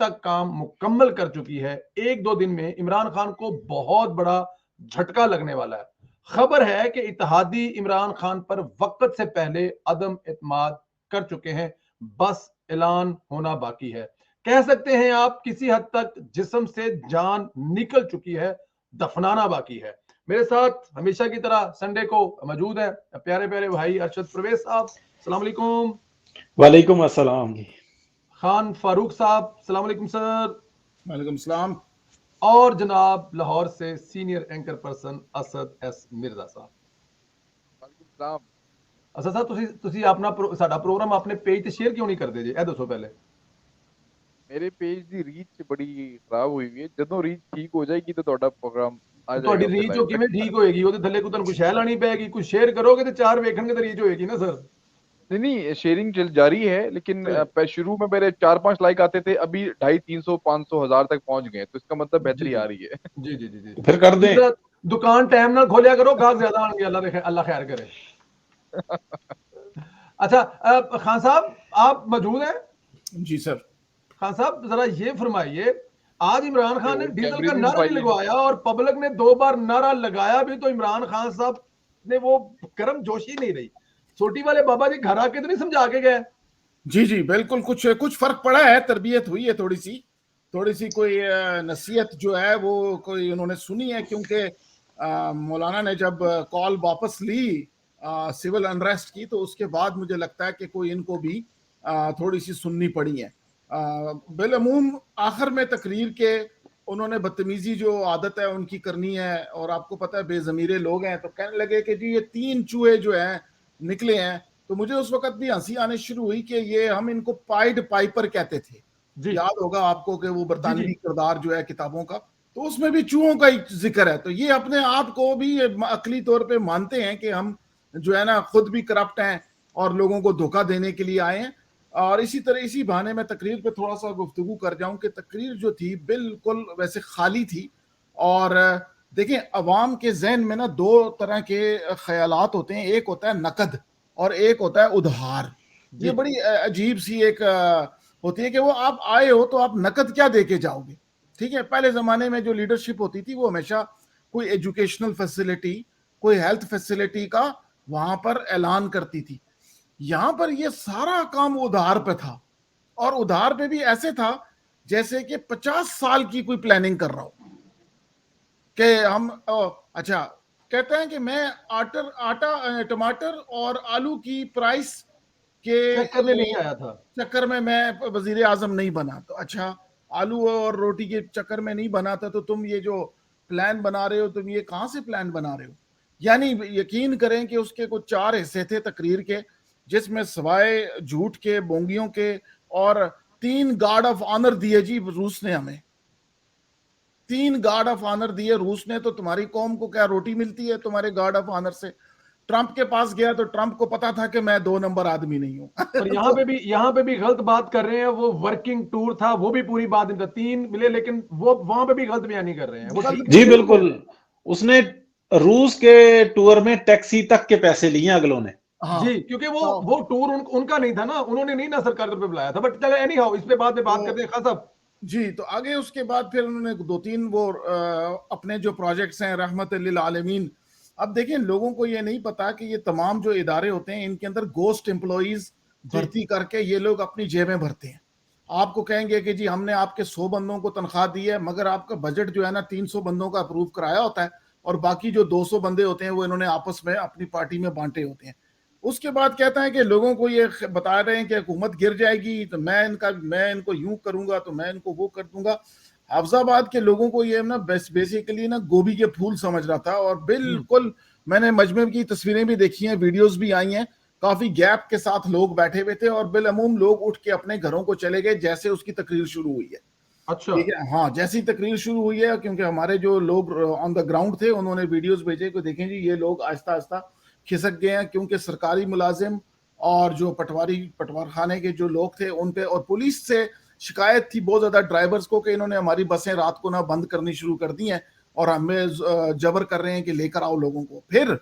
तक काम मुकम्मल कर चुकी है। एक दो दिन में इमरान खान को बहुत बड़ा झटका लगने वाला है। खबर है कि इत्तेहादी इमरान खान पर वक्त से पहले अदम एतमाद कर चुके हैं, बस ऐलान होना बाकी है। कह सकते हैं आप किसी हद तक जिस्म से जान निकल चुकी है, दफनाना बाकी है। मेरे साथ हमेशा की तरह संडे को मौजूद है प्यारे प्यारे भाई अरशद परवेज साहब, अस्सलाम वालेकुम। वालेकुम अस्सलाम जी। खान फारूक साहब, अस्सलाम वालेकुम सर। वालेकुम सलाम। और जनाब लाहौर से senior anchor person Asad S Mirza साहब। असद साहब ਤੁਸੀਂ ਆਪਣਾ ਸਾਡਾ ਪ੍ਰੋਗਰਾਮ ਆਪਣੇ ਪੇਜ ਤੇ ਸ਼ੇਅਰ ਕਿਉਂ ਨਹੀਂ ਕਰਦੇ ਜੀ? ਇਹ ਦੱਸੋ ਪਹਿਲੇ। ਮੇਰੇ ਪੇਜ ਦੀ ਰੀਚ ਬੜੀ ਖਰਾਬ ਹੋਈ ਵੀ ਹੈ। ਜਦੋਂ ਰੀਚ ਠੀਕ ਹੋ ਜਾਏਗੀ ਤਾਂ ਤੁਹਾਡਾ ਪ੍ਰੋਗਰਾਮ ਆ ਜਾਏਗਾ। ਤੁਹਾਡੀ ਰੀਚ ਉਹ ਕਿਵੇਂ ਠੀਕ ਹੋਏਗੀ? ਉਹਦੇ ਥੱਲੇ ਕੋਈ ਤੁਹਾਨੂੰ ਕੁਝ ਸ਼ੈ ਲਾਣੀ ਪਏਗੀ, ਕੁਝ ਸ਼ੇਅਰ ਕਰੋਗੇ ਤੇ ਚਾਰ ਵੇਖਣਗੇ ਤਾਂ ਰੀਚ ਹੋਏਗੀ ना सर। नहीं शेयरिंग चल जारी है, लेकिन शुरू में मेरे 4-5 लाइक आते थे, अभी 250-300-500 तक पहुंच गए, तो इसका मतलब बेहतरी आ रही है। जी जी जी जी फिर कर दें। दुकान टाइम ना खोलिया करो, गाहक ज्यादा आएंगे। अल्लाह खैर करे। अच्छा खान साहब आप मौजूद हैं? जी सर। खान साहब जरा ये फरमाइए, आज इमरान खान ने डीजल का नारा भी फाइल लगवाया और पब्लिक ने 2 बार नारा लगाया भी, तो इमरान खान साहब ने वो गर्म जोशी नहीं रही। छोटी वाले बाबा जी घर आके तो नहीं समझा के गए? जी जी बिल्कुल, कुछ फर्क पड़ा है, तरबियत हुई है, थोड़ी सी कोई नसीहत जो है वो कोई उन्होंने सुनी है, क्योंकि मौलाना ने जब कॉल वापस ली सिविल अनरेस्ट की, तो उसके बाद मुझे लगता है कि कोई इनको भी थोड़ी सी सुननी पड़ी है। बिलअमूम आखिर में तकरीर के उन्होंने बदतमीजी जो आदत है उनकी करनी है, और आपको पता है बेजमीरे लोग हैं, तो कहने लगे कि जी ये 3 चूहे जो हैं निकले हैं। तो मुझे उस वक्त भी हंसी आने शुरू हुई कि ये हम इनको पाइड पाइपर कहते थे। याद होगा आपको कि वो बरतानवी किरदार जो है किताबों का, तो उसमें भी चूहों का ही जिक्र है। तो ये अपने आप को भी अकली तौर पे मानते हैं कि हम जो है ना खुद भी करप्ट हैं और लोगों को धोखा देने के लिए आए हैं। और इसी तरह इसी बहाने में तकरीर पे थोड़ा सा गुफ्तगू कर जाऊं कि तकरीर जो थी बिल्कुल वैसे खाली थी। और देखिए अवाम के जहन में ना 2 तरह के ख्यालात होते हैं, एक होता है नकद और एक होता है उधार। ये बड़ी अजीब सी एक होती है कि वो आप आए हो तो आप नकद क्या दे के जाओगे। ठीक है, पहले जमाने में जो लीडरशिप होती थी वो हमेशा कोई एजुकेशनल फैसिलिटी, कोई हेल्थ फैसिलिटी का वहां पर ऐलान करती थी। यहां पर ये सारा काम उधार पे था, और उधार पे भी ऐसे था जैसे कि 50 साल की कोई प्लानिंग कर रहा हो कि हम अच्छा कहते हैं कि मैं आटा टमाटर और आलू की प्राइस के चक्कर में नहीं आया था, चक्कर में मैं वजीर आजम नहीं बना। तो अच्छा आलू और रोटी के चक्कर में नहीं बना था, तो तुम ये जो प्लान बना रहे हो, तुम ये कहां से प्लान बना रहे हो? यानी यकीन करें कि उसके कुछ 4 हिस्से थे तकरीर के, जिसमें सवाए झूठ के, बोंगियों के, और 3 गार्ड ऑफ ऑनर दिए जी रूस ने हमें। 3 गार्ड ऑफ ऑनर दिए रूस ने, तो तुम्हारी कौम को क्या रोटी मिलती है तुम्हारे गार्ड ऑफ ऑनर से? ट्रंप के पास गया तो ट्रंप को पता था कि मैं 2 नंबर आदमी नहीं हूं। और यहाँ पे भी गलत बात कर रहे हैं। वो वर्किंग टूर था, वो भी पूरी बात नहीं था, 3 मिले, लेकिन वो वहां पे भी गलत बयानी कर रहे हैं। वो जी बिल्कुल, उसने रूस के टूर में टैक्सी तक के पैसे लिए अगलों ने। जी, क्योंकि वो टूर उनका नहीं था ना, उन्होंने नहीं ना सरकार पे बुलाया था। बट चलो एनी हाउ, इस पे बाद में बात करते हैं खान साहब जी। तो आगे उसके बाद फिर उन्होंने 2-3 वो अपने जो प्रोजेक्ट्स हैं रहमत लिल आलमीन। अब देखिए लोगों को ये नहीं पता कि ये तमाम जो इदारे होते हैं इनके अंदर गोस्ट एम्प्लॉइज भर्ती करके ये लोग अपनी जेबें भरते हैं। आपको कहेंगे कि जी हमने आपके 100 बंदों को तनख्वाह दी है, मगर आपका बजट जो है ना 300 बंदों का अप्रूव कराया होता है, और बाकी जो 200 बंदे होते हैं वो इन्होंने आपस में अपनी पार्टी में बांटे होते हैं। उसके बाद कहता है कि लोगों को ये बता रहे हैं कि हुकूमत गिर जाएगी तो मैं इनको यूं करूंगा, तो मैं इनको वो कर दूंगा। हाफजाबाद के लोगों को ये ना बेसिकली ना गोभी के फूल समझ रहा था, और बिल्कुल मैंने मजमे की तस्वीरें भी देखी हैं, वीडियोस भी आई हैं, काफी गैप के साथ लोग बैठे हुए थे, और बिलअमूम लोग उठ के अपने घरों को चले गए जैसे उसकी तकरीर शुरू हुई है। अच्छा, ठीक है, हाँ, जैसी तकरीर शुरू हुई है, क्योंकि हमारे जो लोग ऑन द ग्राउंड थे उन्होंने वीडियोस भेजे कि देखें जी ये लोग आहिस्ता आहिस्ता खिसक गए हैं, क्योंकि सरकारी मुलाजिम और जो पटवार खाने के जो लोग थे उन पे, और पुलिस से शिकायत थी बहुत ज्यादा ड्राइवर्स को कि इन्होंने हमारी बसें रात को ना बंद करनी शुरू कर दी हैं और हमें जबर कर रहे हैं कि लेकर आओ लोगों को। फिर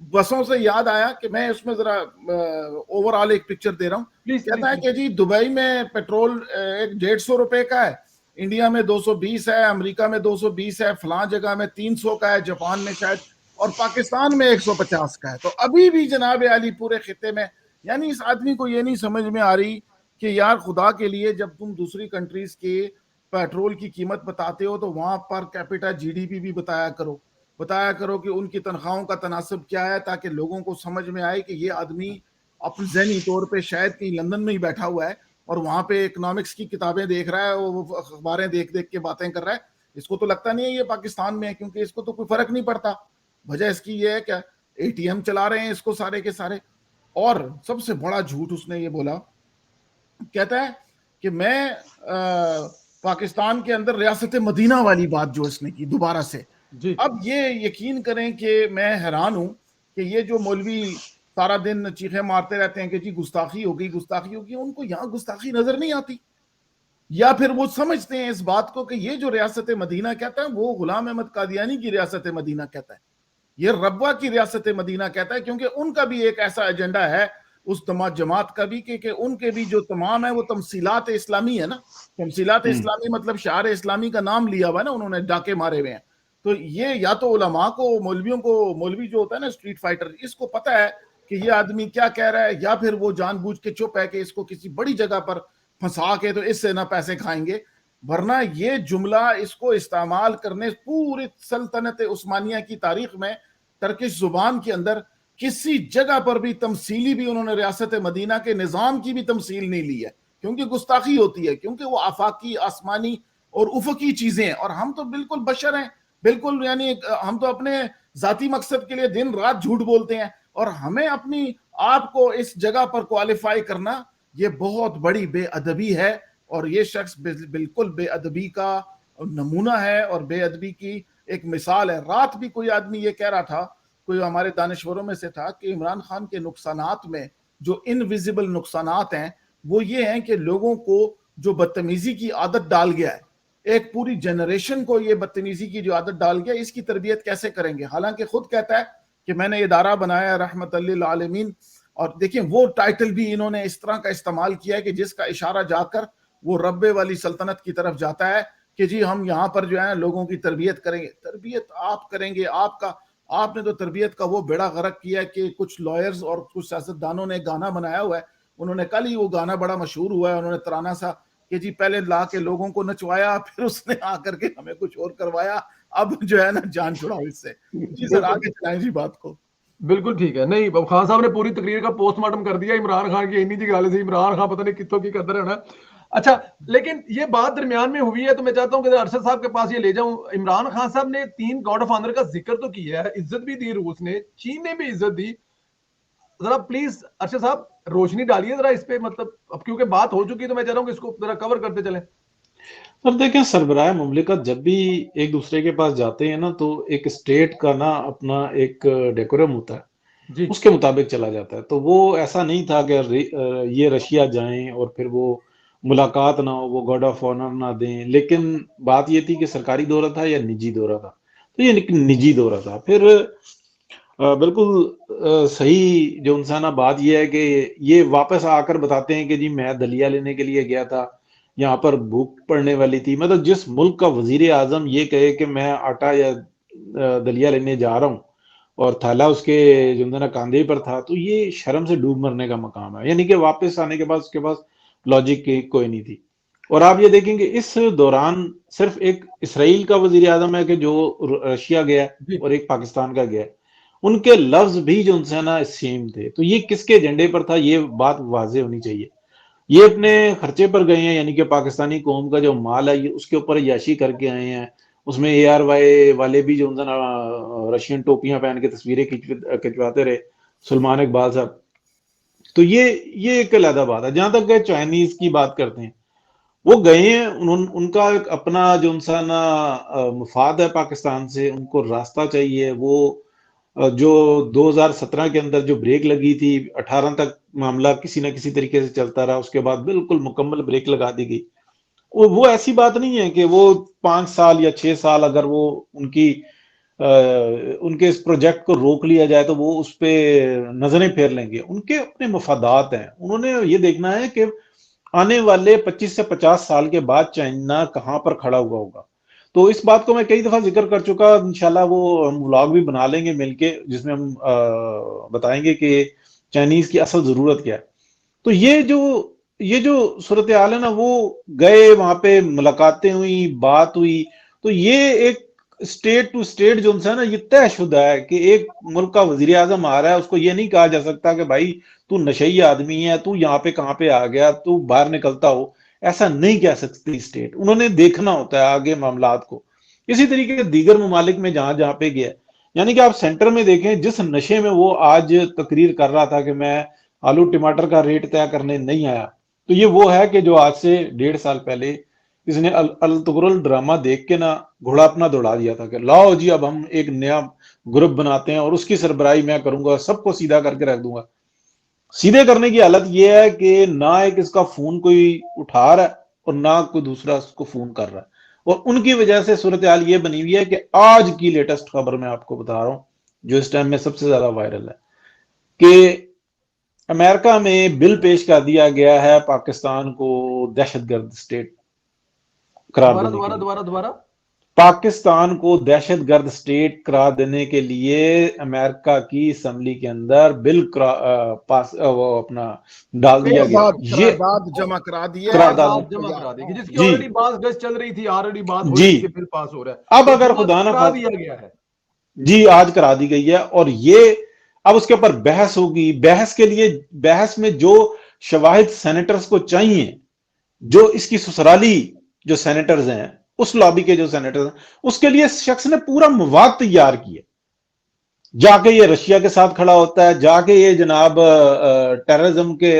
बसों से याद आया कि मैं उसमें जरा ओवरऑल एक पिक्चर दे रहा हूँ। कहता है कि जी दुबई में पेट्रोल एक 150 रुपए का है, इंडिया में 220 है, अमेरिका में 220 है, फलां जगह में 300 का है, जापान में शायद, और पाकिस्तान में 150 का है। तो अभी भी जनाब आली पूरे खिते में, यानी इस आदमी को ये नहीं समझ में आ रही कि यार खुदा के लिए जब तुम दूसरी कंट्रीज के पेट्रोल की कीमत बताते हो तो वहां पर कैपिटा जीडीपी भी बताया करो कि उनकी तनख्वाहों का तनासब क्या है, ताकि लोगों को समझ में आए कि ये आदमी अपने ज़हनी तौर पे शायद कहीं लंदन में ही बैठा हुआ है और वहां पे इकोनॉमिक्स की किताबें देख रहा है, वो अखबारें देख देख के बातें कर रहा है। इसको तो लगता नहीं है ये पाकिस्तान में है, क्योंकि इसको तो कोई फर्क नहीं पड़ता। वजह इसकी ये है क्या, एटीएम चला रहे हैं इसको सारे के सारे। और सबसे बड़ा झूठ उसने ये बोला, कहता है कि मैं पाकिस्तान के अंदर रियासत मदीना वाली बात जो इसने की दोबारा से। अब ये यकीन करें कि मैं हैरान हूं कि ये जो मौलवी सारा दिन चीखे मारते रहते हैं कि जी गुस्ताखी होगी, उनको यहाँ गुस्ताखी नजर नहीं आती, या फिर वो समझते हैं इस बात को कि ये जो रियासत मदीना कहता है वो गुलाम अहमद कादियानी की रियासत मदीना कहता है, ये रब्वा की रियासत मदीना कहता है, क्योंकि उनका भी एक ऐसा एजेंडा है उस जमात का भी कि उनके भी जो तमाम है वो तमसीलात इस्लामी है ना। तमसीलात इस्लामी मतलब शार इस्लामी का नाम लिया हुआ है ना उन्होंने, डाके मारे हुए हैं। तो ये या तो उलमा को, मौलवियों को, मौलवी जो होता है ना स्ट्रीट फाइटर, इसको पता है कि ये आदमी क्या कह रहा है, या फिर वो जानबूझ के चुप है कि इसको किसी बड़ी जगह पर फंसा के तो इससे ना पैसे खाएंगे। वरना ये जुमला इसको इस्तेमाल करने पूरी सल्तनत उस्मानिया की तारीख में टर्किश जुबान के अंदर किसी जगह पर भी तमसीली भी उन्होंने रियासत मदीना के निजाम की भी तमसील नहीं ली है, क्योंकि गुस्ताखी होती है, क्योंकि वो आफाकी, आसमानी और उफकी चीजें हैं। और हम तो बिल्कुल बशर हैं, बिल्कुल, यानी हम तो अपने जाती मकसद के लिए दिन रात झूठ बोलते हैं, और हमें अपनी आप को इस जगह पर क्वालिफाई करना ये बहुत बड़ी बेअदबी है। और ये शख्स बिल्कुल बेअदबी का नमूना है और बेअदबी की एक मिसाल है। रात भी कोई आदमी ये कह रहा था, कोई हमारे दानिश्वरों में से था, कि इमरान खान के नुकसानात में जो इनविजिबल नुकसानात हैं वो ये हैं कि लोगों को जो बदतमीजी की आदत डाल गया है, एक पूरी जनरेशन को ये बदतमीजी की जो आदत डाल गया, इसकी तरबियत कैसे करेंगे। हालांकि खुद कहता है कि मैंने इदारा बनाया रहमत लिल आलमीन, और देखिए वो टाइटल भी इन्होंने इस तरह का इस्तेमाल किया है कि जिसका इशारा जाकर वो रब्बे वाली सल्तनत की तरफ जाता है कि जी हम यहाँ पर जो है लोगों की तरबियत करेंगे। तरबियत आप करेंगे, आपने तो तरबियत का वो बेड़ा गर्क किया है कि कुछ लॉयर्स और कुछ सियासतदानों ने गाना बनाया हुआ है, उन्होंने कल ही वो गाना बड़ा मशहूर हुआ है, उन्होंने तराना सा कि जी पहले ला के लोगों को नचवाया, फिर उसने आकर के हमें कुछ और करवाया, अब जो है ना जान छुड़ाओ इससे। जी सर आगे चलाएं जी बात को। बिल्कुल ठीक है। नहीं, खान साहब ने पूरी तकरीर का पोस्टमार्टम कर दिया इमरान खान की इन्हीं गल से। इमरान खान पता नहीं कितों की कदर है ना। अच्छा, लेकिन ये बात दरमियान में हुई है तो मैं चाहता हूं कि अरशद साहब के पास ये ले जाऊं। इमरान खान साहब ने 3 गॉड ऑफ ऑनर का जिक्र तो किया है, इज्जत भी दी रूस ने, चीन ने भी इज्जत दी। जरा प्लीज अरशद साहब रोशनी डालिए जरा इस पे, मतलब अब क्योंकि बात हो चुकी है तो मैं चाह रहा हूं कि इसको जरा कवर करते चलें। सर देखें, सरबराह मुमलिकत जब भी एक दूसरे के पास जाते हैं ना तो एक स्टेट का ना अपना एक डेकोरम होता है, उसके मुताबिक चला जाता है। तो वो ऐसा नहीं था कि ये रशिया जाएं और फिर वो मुलाकात ना हो, वो गॉड ऑफ ऑनर ना दें। लेकिन बात ये थी कि सरकारी दौरा था या निजी दौरा था, तो ये निजी दौरा था। फिर बिल्कुल सही जो इंसाना बात ये है कि ये वापस आकर बताते हैं कि जी मैं दलिया लेने के लिए गया था, यहाँ पर भूख पड़ने वाली थी। मतलब जिस मुल्क का वजीर आजम ये कहे कि मैं आटा या दलिया लेने जा रहा हूँ और थैला उसके जो ना कांधे पर था, तो ये शर्म से डूब मरने का मकाम है। यानी कि वापस आने के बाद उसके पास लॉजिक की कोई नहीं थी। और आप ये देखेंगे इस दौरान सिर्फ एक इसराइल का वजीर आजम है कि जो रशिया गया और एक पाकिस्तान का गया, उनके लफ्ज भी जो उनसे ना सेम थे। तो ये किसके एजेंडे पर था, ये बात वाजे होनी चाहिए। ये अपने खर्चे पर गए हैं, यानी कि पाकिस्तानी कौम का जो माल है ये उसके ऊपर याशी करके आए हैं। उसमें ARY वाले भी जो रशियन टोपियां पहन के तस्वीरें खिंचवाते रहे, सलमान इकबाल साहब। तो ये एक अलग बात है। जहां तक चाइनीज की बात करते हैं, वो गए हैं, उनका एक अपना जो ना मुफाद है पाकिस्तान से, उनको रास्ता चाहिए। वो जो 2017 के अंदर जो ब्रेक लगी थी, 18 तक मामला किसी ना किसी तरीके से चलता रहा, उसके बाद बिल्कुल मुकम्मल ब्रेक लगा दी गई। वो ऐसी बात नहीं है कि वो 5 साल या 6 साल अगर वो उनकी उनके इस प्रोजेक्ट को रोक लिया जाए तो वो उस पे नजरें फेर लेंगे। उनके अपने मफादात हैं, उन्होंने ये देखना है कि आने वाले 25 से 50 साल के बाद चाइना कहाँ पर खड़ा हुआ होगा। तो इस बात को मैं कई दफा जिक्र कर चुका, इंशाल्लाह वो हम व्लॉग भी बना लेंगे मिलके, जिसमें हम बताएंगे कि चाइनीज की असल जरूरत क्या है। तो ये जो सूरत हाल है ना, वो गए वहां पे, मुलाकातें हुई, बात हुई, तो ये एक स्टेट टू स्टेट जो है ना, ये तयशुदा है कि एक मुल्क का वजीर आजम आ रहा है, उसको ये नहीं कहा जा सकता कि भाई तू नशई आदमी है, तू यहाँ पे कहाँ पे आ गया, तू बाहर निकलता हो, ऐसा नहीं कह सकती स्टेट। उन्होंने देखना होता है आगे मामलात को। इसी तरीके से दीगर ममालिक में जहां जहां पे गया, यानी कि आप सेंटर में देखें, जिस नशे में वो आज तकरीर कर रहा था कि मैं आलू टमाटर का रेट तय करने नहीं आया, तो ये वो है कि जो आज से 1.5 साल पहले इसने अल तुगरुल ड्रामा देख के ना घोड़ा अपना दौड़ा दिया था कि लाओ जी अब हम एक नया ग्रुप बनाते हैं और उसकी सरबराही मैं करूंगा, सबको सीधा करके रख दूंगा। सीधे करने की हालत यह है कि ना एक इसका फोन कोई उठा रहा है और ना कोई दूसरा उसको फोन कर रहा है, और उनकी वजह से सूरत हाल ये बनी हुई है कि आज की लेटेस्ट खबर मैं आपको बता रहा हूं जो इस टाइम में सबसे ज्यादा वायरल है, कि अमेरिका में बिल पेश कर दिया गया है पाकिस्तान को दहशतगर्द स्टेट करार देने के लिए। दोबारा पाकिस्तान को दहशतगर्द स्टेट करार देने के लिए अमेरिका की असेंबली के अंदर बिल पास वो अपना डाल दिया गया। ये करारदाद जमा करा दी है, करारदाद जमा करा देगी, जिसकी जी ऑलरेडी बात गज चल रही थी, ऑलरेडी बात हो जी। रही थी, बिल पास हो रहा है, अब तो अगर जमा खुदा ना करा दिया गया है जी, आज करा दी गई है, और ये अब उसके ऊपर बहस होगी। बहस के लिए, बहस में जो शवाहिद सेनेटर्स को चाहिए, जो इसकी ससुराली जो सेनेटर्स हैं, उस लॉबी के जो सेनेटर्स हैं, उसके लिए शख्स ने पूरा मवाद तैयार किया। जाके ये रशिया के साथ खड़ा होता है, जाके ये जनाब टेररिज्म के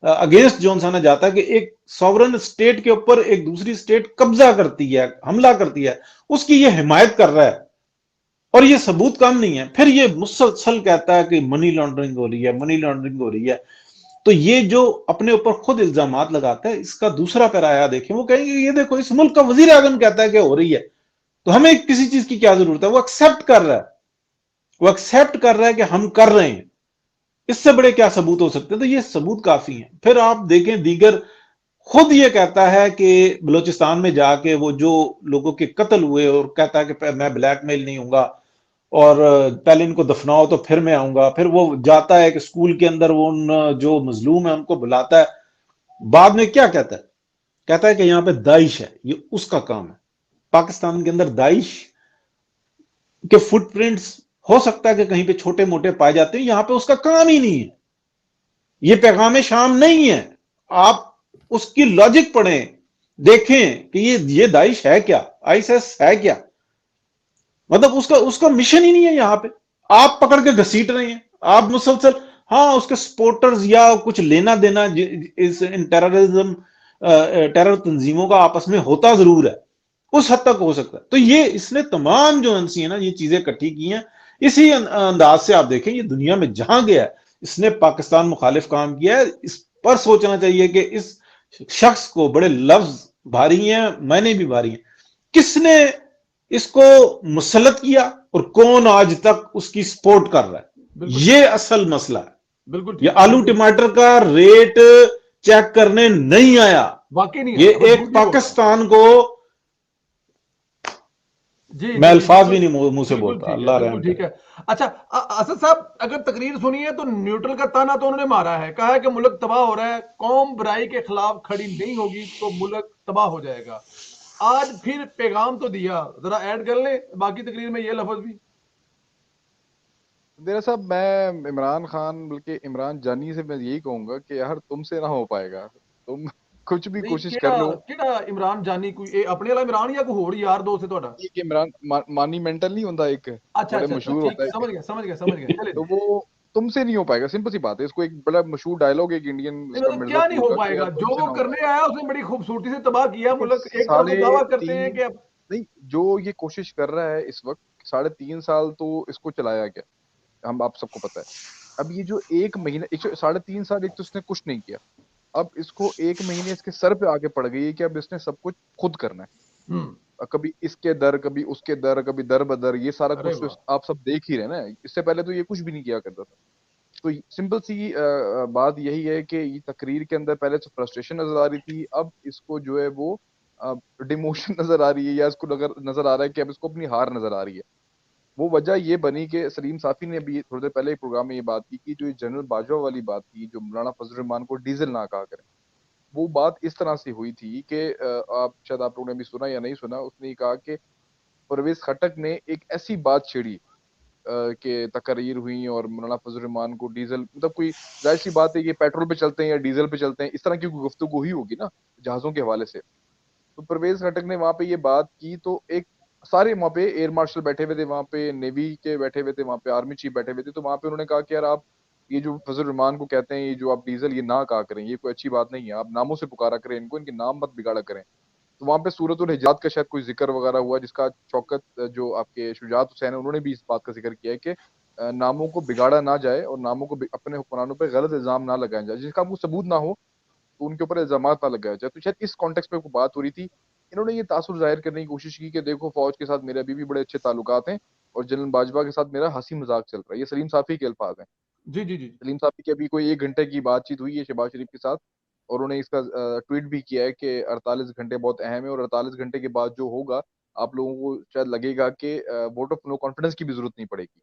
अगेंस्ट जो ना जाता है कि एक सॉवरन स्टेट के ऊपर एक दूसरी स्टेट कब्जा करती है, हमला करती है, उसकी ये हिमायत कर रहा है, और ये सबूत कम नहीं है। फिर ये मुसलसल कहता है कि मनी लॉन्ड्रिंग हो रही है, मनी लॉन्ड्रिंग हो रही है। तो ये जो अपने ऊपर खुद इल्जामात लगाता है, इसका दूसरा पैराया देखें, वो कहेंगे ये देखो इस मुल्क का वजीर आजम कहता है कि हो रही है, तो हमें किसी चीज की क्या जरूरत है। वो एक्सेप्ट कर रहा है, वो एक्सेप्ट कर रहा है कि हम कर रहे हैं, इससे बड़े क्या सबूत हो सकते हैं। तो ये सबूत काफी हैं। फिर आप देखें दीगर, खुद ये कहता है कि बलूचिस्तान में जाके वो जो लोगों के कत्ल हुए, और कहता है कि मैं ब्लैकमेल नहीं हूंगा, और पहले इनको दफनाओ तो फिर मैं आऊंगा। फिर वो जाता है कि स्कूल के अंदर वो उन जो मजलूम है उनको बुलाता है। बाद में क्या कहता है? कहता है कि यहाँ पे दाइश है, ये उसका काम है। पाकिस्तान के अंदर दाइश के फुटप्रिंट्स हो सकता है कि कहीं पे छोटे मोटे पाए जाते हैं, यहां पे उसका काम ही नहीं है। ये पैगाम शाम नहीं है। आप उसकी लॉजिक पढ़ें, देखें कि ये दाइश है क्या, आईएसएस है क्या, मतलब उसका मिशन ही नहीं है। यहां पे आप पकड़ के घसीट रहे हैं, आप मुसलसल, हाँ उसके सपोर्टर्स या कुछ लेना देना इन टेररिज्म टेरर तंजीमों का आपस में होता जरूर है, उस हद तक हो सकता है। तो ये इसने तमाम जो एनसी है ना, ये चीजें इकट्ठी की हैं। इसी अंदाज से आप देखें ये दुनिया में जहां गया है, इसने पाकिस्तान मुखालिफ काम किया है। इस पर सोचना चाहिए कि इस शख्स को बड़े लफ्ज भारी हैं, मैंने भी भारी हैं, किसने इसको मुसल्लत किया और कौन आज तक उसकी सपोर्ट कर रहा है, ये असल मसला है। बिल्कुल, ये आलू टमाटर का रेट चेक करने नहीं आया, वाकई नहीं ये आया, एक पाकिस्तान को, जी मैं अल्फाज भी नहीं मुंह से बोलता, अल्लाह रहम ठीक है। अच्छा असद साहब, अगर तकरीर सुनी है तो न्यूट्रल का ताना तो उन्होंने मारा है, कहा है कि मुल्क तबाह हो रहा है, कौम बुराई के खिलाफ खड़ी नहीं होगी तो मुल्क तबाह हो जाएगा। आज फिर पैगाम तो दिया, जरा ऐड कर ले बाकी तकरीर में ये लफ्ज भी। मेरा साहब, मैं इमरान खान बल्कि इमरान जानी से मैं यही कहूंगा कि यार तुमसे ना हो पाएगा, तुम कुछ भी कोशिश कर लो। किहड़ा इमरान जानी, कोई अपने वाला इमरान या कोई होर यार दोस्त है ਤੁਹਾਡਾ? एक इमरान मानीमेंटल नहीं होता, एक अच्छा, बड़े मशहूर होता है, समझ गया चले। तो वो तुमसे नहीं हो पाएगा, सिंपल सी बात है। इसको एक बड़ा मशहूर डायलॉग एक इंडियन इसका मतलब मिर्जा क्या नहीं हो का, पाएगा, यार जो तुमसे वो ना हो करने आया उसने बड़ी खूबसूरती से तबाह किया पाएगा। मुल्क। एक तरफ वो दावा करते हैं कि नहीं, जो ये कोशिश कर रहा है इस वक्त, 3.5 साल तो इसको चलाया गया, हम आप सबको पता है। अब ये जो 1 महीना, 3.5 साल, एक तो इसने कुछ नहीं किया, अब इसको 1 महीने इसके सर पे आके पड़ गई है कि अब इसने सब कुछ खुद करना है। कभी इसके दर, कभी उसके दर, कभी दर बदर, ये सारा अरे कुछ तो वाह। आप सब देख ही रहे हैं ना। इससे पहले तो ये कुछ भी नहीं किया करता था। तो सिंपल सी बात यही है कि ये तकरीर के अंदर पहले तो फ्रस्ट्रेशन नजर आ रही थी, अब इसको जो है वो डिमोशन नजर आ रही है, या इसको नजर आ रहा है कि अब इसको अपनी हार नजर आ रही है। वो वजह ये बनी कि सलीम साफी ने अभी थोड़ी देर पहले एक प्रोग्राम में ये बात की कि जो ये जनरल बाजवा वाली बात थी, जो मौलाना फजल रहमान को डीजल ना कहा करें, वो बात इस तरह से हुई थी कि आप शायद आप लोगों ने भी सुना या नहीं सुना, उसने ये कहा कि परवेज खटक ने एक ऐसी बात छेड़ी कि तकरीर हुई और मौलाना फजल रहमान को डीजल, मतलब कोई जाहिर सी बात है, ये पेट्रोल पे चलते हैं या डीजल पे चलते हैं, इस तरह की कोई गुफ्तगू ही होगी ना जहाजों के हवाले से। तो परवेज खटक ने वहां पे ये बात की, तो एक सारे वहां पे एयर मार्शल बैठे हुए थे, वहां पे नेवी के बैठे हुए थे, वहां पे आर्मी चीफ बैठे हुए थे, तो वहां पे उन्होंने कहा कि यार आप ये जो फजल रहमान को कहते हैं, ये जो आप डीजल ये ना कहा करें, ये कोई अच्छी बात नहीं है, आप नामों से पुकारा करें इनको, इनके नाम मत बिगाड़ा करें। तो वहां पे सूरतुल हिजात का शायद कोई जिक्र वगैरह हुआ, जिसका शौकत जो आपके शुजात हुसैन है उन्होंने भी इस बात का जिक्र किया है कि नामों को बिगाड़ा ना जाए और नामों को अपने हुक्मरानों पर गलत इल्जाम ना लगाया जाए, जिसका आपको सबूत ना हो तो उनके ऊपर इल्जाम ना लगाया जाए। तो शायद इस कॉन्टेक्स्ट में कोई बात हो रही थी। इन्होंने ये तासुर जाहिर करने की कोशिश की कि देखो फौज के साथ मेरे अभी भी बड़े अच्छे ताल्लुकात हैं और जनरल बाजवा के साथ मेरा हंसी मजाक चल रहा है। ये सलीम साफी के अल्फाज हैं। जी जी जी। सलीम साहब की अभी कोई 1 घंटे की बातचीत हुई है शहबाज शरीफ के साथ, और उन्होंने इसका ट्वीट भी किया है कि 48 घंटे बहुत अहम है और 48 घंटे के बाद जो होगा आप लोगों को शायद लगेगा कि वोट ऑफ नो कॉन्फिडेंस की भी जरूरत नहीं पड़ेगी।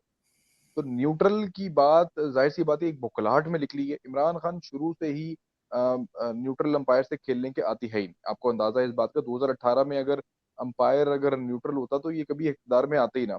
तो न्यूट्रल की बात जाहिर सी बात है एक बुकलाहट में निकली है। इमरान खान शुरू से ही न्यूट्रल अंपायर से खेलने के आती है ही नहीं। आपको अंदाजा है इस बात का, 2018 में अगर अंपायर अगर न्यूट्रल होता तो ये कभी इख्तियार में आते ही ना।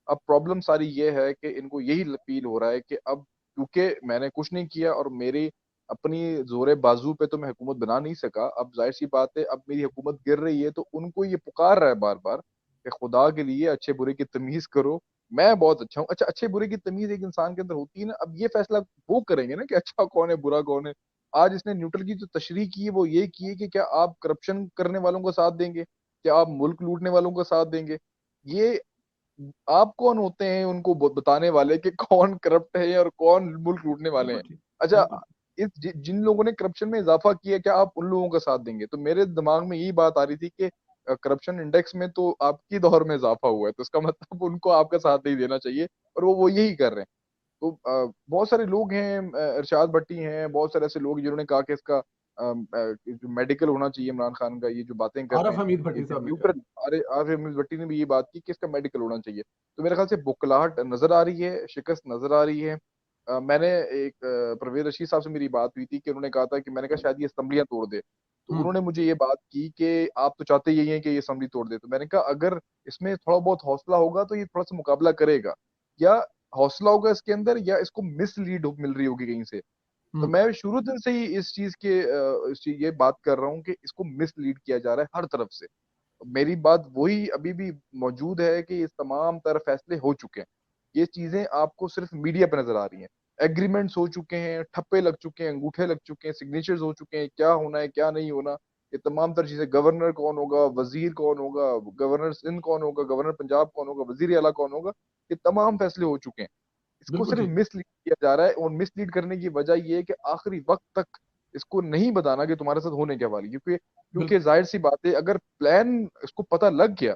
अब प्रॉब्लम सारी ये है कि इनको यही फील हो रहा है कि अब क्योंकि मैंने कुछ नहीं किया और मेरी अपनी जोरे बाजू पे तो मैं हुकूमत बना नहीं सका, अब जाहिर सी बात है अब मेरी हुकूमत गिर रही है, तो उनको ये पुकार रहा है बार बार कि खुदा के लिए अच्छे बुरे की तमीज करो, मैं बहुत अच्छा हूँ। अच्छा, अच्छे बुरे की तमीज एक इंसान के अंदर होती है ना, अब ये फैसला वो करेंगे ना कि अच्छा कौन है बुरा कौन है। आज इसने न्यूट्रल की जो तशरीह की है वो ये की है कि क्या आप करप्शन करने वालों का साथ देंगे, क्या आप मुल्क लूटने वालों का साथ देंगे। ये आप कौन होते हैं उनको बताने वाले कि कौन करप्ट है और कौन मुल्क लूटने वाले बिल्कुल हैं। ठीक। अच्छा, बिल्कुल। जिन लोगों ने करप्शन में इजाफा किया क्या आप उन लोगों का साथ देंगे। तो मेरे दिमाग में यही बात आ रही थी कि करप्शन इंडेक्स में तो आपकी दौर में इजाफा हुआ है, तो इसका मतलब उनको आपका साथ नहीं देना चाहिए, और वो यही कर रहे हैं। तो बहुत सारे लोग हैं, इरशाद भट्टी हैं, बहुत सारे ऐसे लोग जिन्होंने कहा कि इसका जो मेडिकल होना चाहिए इमरान खान का, ये जो बातें कर रहे आरफ हैं, हमीद ये भट्टी जो साहब ने कहा। न्यूट्रल, अरे आरिफ अमीर भट्टी ने भी ये बात की कि इसका मेडिकल होना चाहिए। तो मेरे ख्याल से बुकलाहट नजर आ रही है, शिकस्त नजर आ रही है। मैंने एक परवेज रशीद साहब से मेरी बात हुई थी कि उन्होंने कहा था कि मैंने कहा शायद ये असम्बलियां तोड़ दे, तो हम्म। उन्होंने मुझे ये बात की कि आप तो चाहते यही हैं कि ये असम्बली तोड़ दे। तो मैंने कहा अगर इसमें थोड़ा बहुत हौसला होगा तो ये थोड़ा सा मुकाबला करेगा, या हौसला होगा इसके अंदर, या इसको मिसलीड मिल रही होगी कहीं से। तो हम्म। मैं शुरू दिन से ही इस चीज के ये बात कर रहा हूँ कि इसको मिसलीड किया जा रहा है हर तरफ से। मेरी बात वही अभी भी मौजूद है कि ये तमाम तरह फैसले हो चुके हैं, ये चीजें आपको सिर्फ मीडिया पे नजर आ रही हैं। एग्रीमेंट्स हो चुके हैं, ठप्पे लग चुके हैं, अंगूठे लग चुके हैं, सिग्नेचर्स हो चुके हैं, क्या होना है क्या नहीं होना, ये तमाम तरह चीजें, गवर्नर कौन होगा, वजीर कौन होगा, गवर्नर सिंध कौन होगा, गवर्नर पंजाब कौन होगा, वजीर आला कौन होगा, ये तमाम फैसले हो चुके हैं। इसको बिल्कुल सिर्फ ठीक। मिसलीड किया जा रहा है, और मिसलीड करने की वजह ये है कि आखिरी वक्त तक इसको नहीं बताना कि तुम्हारे साथ होने क्या वाली, क्योंकि क्योंकि बिल्कुल। जाहिर सी बात है अगर प्लान इसको पता लग गया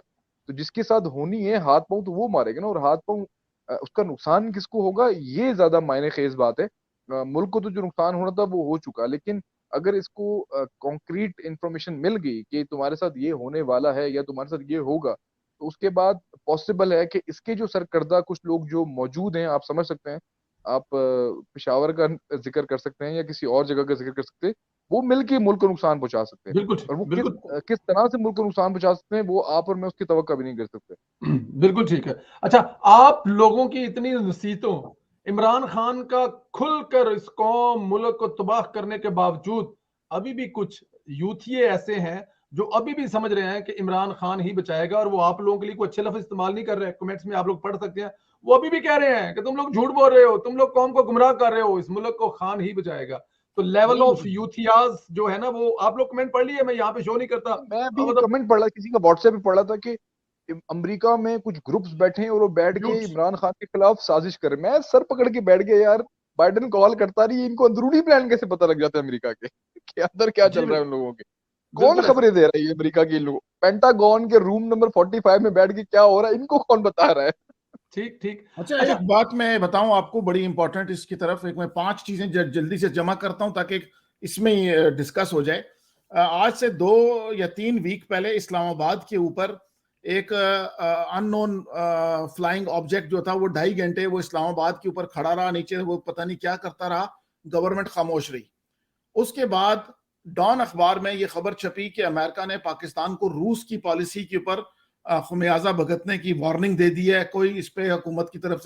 तो जिसके साथ होनी है हाथ पांव तो वो मारेगा ना, और हाथ पांव उसका नुकसान किसको होगा ये ज्यादा मायने खेज बात है। मुल्क को तो जो नुकसान होना था वो हो चुका, लेकिन अगर इसको कॉन्क्रीट इंफॉर्मेशन मिल गई कि तुम्हारे साथ ये होने वाला है या तुम्हारे साथ ये होगा, तो उसके बाद पॉसिबल है कि इसके जो सरकर्दा कुछ लोग जो मौजूद हैं, आप समझ सकते हैं, आप पेशावर का जिक्र कर सकते हैं या किसी और जगह का जिक्र कर सकते हैं, वो मिलके मुल्क को नुकसान पहुंचा सकते हैं। बिल्कुल और ठीक। वो बिल्कुल। किस तरह से मुल्क को नुकसान पहुंचा सकते हैं वो आप और मैं उसकी तवक्का भी नहीं कर सकते। बिल्कुल ठीक है। अच्छा, आप लोगों की इतनी नसीहतों, इमरान खान का खुलकर इस कौम मुल्क को तबाह करने के बावजूद अभी भी कुछ यूथिये ऐसे हैं जो अभी भी समझ रहे हैं कि इमरान खान ही बचाएगा, और वो आप लोगों के लिए कोई अच्छे लफ्ज इस्तेमाल नहीं कर रहे हैं। कमेंट्स में आप लोग पढ़ सकते हैं, वो अभी भी कह रहे हैं कि तुम लोग झूठ बोल रहे हो, तुम लोग कौम को गुमराह कर रहे हो, इस मुल्क को खान ही बचाएगा। तो लेवल ऑफ बिल्कुल। यूथियाज जो है ना, वो आप लोग कमेंट पढ़ लिए, मैं यहाँ पे शो नहीं करता। मैं अभी मतलब कमेंट पढ़ रहा, किसी का व्हाट्सएप पे पढ़ रहा था कि अमेरिका में कुछ ग्रुप्स बैठे हैं और वो बैठ के यूथ। इमरान खान के खिलाफ साजिश कर रहे हैं। मैं सर पकड़ के बैठ गया यार, बाइडेन कॉल करता रही, इनको अंदरूनी प्लान कैसे पता लग जाता है अमेरिका के कि अंदर क्या जी चल रहा है उन लोगों के। कौन बिल्कुल ऐसा। खबरें दे रहा है ये अमेरिका के इन लोगों। पेंटागन के रूम नंबर 45 में बैठ के क्या हो रहा है इनको कौन बता रहा है? ठीक ठीक। अच्छा, एक बात मैं बताऊं आपको बड़ी इंपॉर्टेंट इसकी तरफ, एक मैं 5 चीजें जल्दी से जमा करता हूं ताकि इसमें ही डिस्कस हो जाए। आज से 2 या 3 वीक पहले इस्लामाबाद के ऊपर एक अननोन फ्लाइंग ऑब्जेक्ट जो था वो 2.5 घंटे वो इस्लामाबाद के ऊपर खड़ा रहा, नीचे वो पता नहीं क्या करता रहा, गवर्नमेंट खामोश रही। उसके बाद डॉन अखबार में ये खबर छपी कि अमेरिका ने पाकिस्तान को रूस की पॉलिसी के ऊपर खुमियाजा भुगतने की वार्निंग दे दी है, कोई इस पे हुकूमत की तरफ से